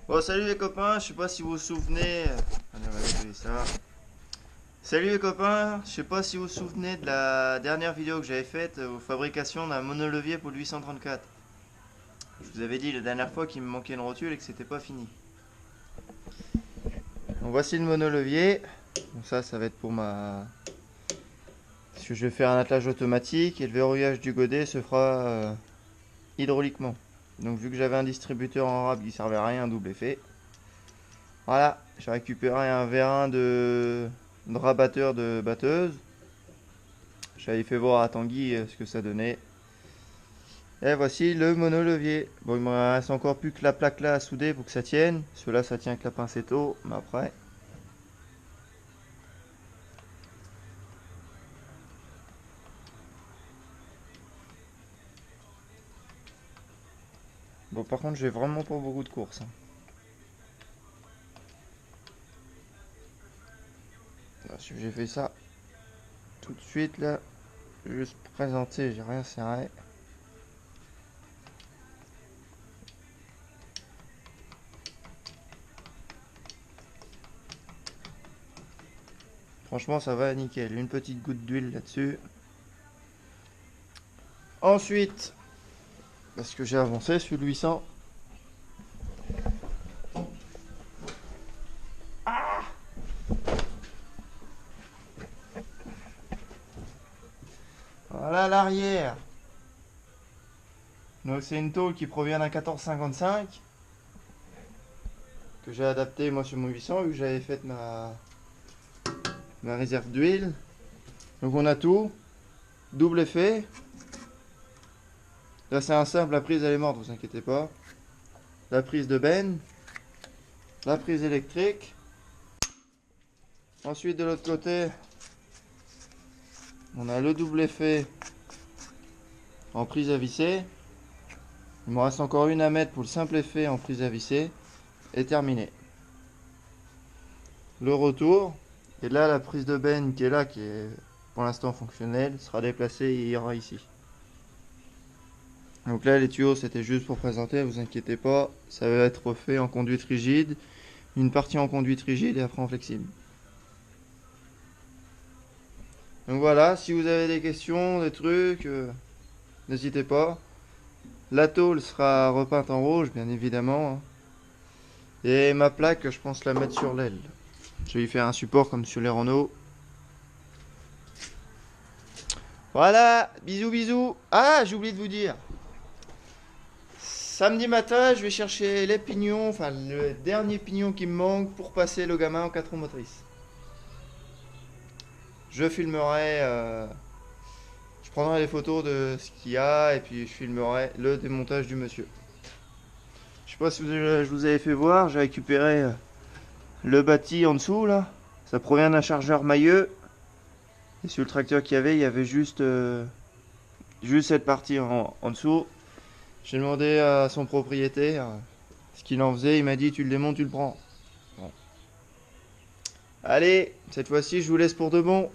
Bon, salut les copains, je sais pas si vous vous souvenez. Allez, on va nettoyer ça. Salut les copains, je sais pas si vous vous souvenez de la dernière vidéo que j'avais faite aux fabrications d'un monolevier pour le 834. Je vous avais dit la dernière fois qu'il me manquait une rotule et que c'était pas fini. Donc voici le monolevier. Donc ça va être pour ma. Parce que je vais faire un attelage automatique et le verrouillage du godet se fera hydrauliquement. Donc vu que j'avais un distributeur en rab qui servait à rien, un double effet. Voilà, j'ai récupéré un vérin de rabatteur de batteuse. J'avais fait voir à Tanguy ce que ça donnait. Et voici le monolevier. Bon, il me reste encore plus que la plaque là à souder pour que ça tienne. Celui-là, ça tient avec la pincetto, mais après. Bon, par contre, j'ai vraiment pas beaucoup de courses, hein. Si j'ai fait ça tout de suite là, juste présenter, j'ai rien serré. Franchement, ça va nickel. Une petite goutte d'huile là-dessus. Ensuite, parce que j'ai avancé sur le 800. Voilà l'arrière. Donc c'est une tôle qui provient d'un 1455 que j'ai adapté moi sur mon 800 vu que j'avais fait ma réserve d'huile. Donc on a tout, double effet. Là c'est un simple, la prise elle est morte, vous inquiétez pas. La prise de benne, la prise électrique. Ensuite de l'autre côté, on a le double effet en prise à visser. Il me reste encore une à mettre pour le simple effet en prise à visser. Et terminé. Le retour. Et là la prise de benne qui est là, qui est pour l'instant fonctionnelle, sera déplacée et ira ici. Donc là les tuyaux c'était juste pour présenter, vous inquiétez pas, ça va être fait en conduite rigide, une partie en conduite rigide et après en flexible. Donc voilà, si vous avez des questions, des trucs, n'hésitez pas. La tôle sera repeinte en rouge bien évidemment, hein. Et ma plaque je pense la mettre sur l'aile. Je vais y faire un support comme sur les Renault. Voilà, bisous bisous. Ah, j'ai oublié de vous dire. Samedi matin, je vais chercher les pignons, enfin le dernier pignon qui me manque pour passer le gamin en 4 roues motrices. Je filmerai, je prendrai les photos de ce qu'il y a et puis je filmerai le démontage du monsieur. Je sais pas si je vous avais fait voir, j'ai récupéré le bâti en dessous là. Ça provient d'un chargeur mailleux. Et sur le tracteur qu'il y avait juste cette partie en dessous. J'ai demandé à son propriétaire ce qu'il en faisait. Il m'a dit tu le démontes, tu le prends. Bon. Allez, cette fois-ci je vous laisse pour de bon.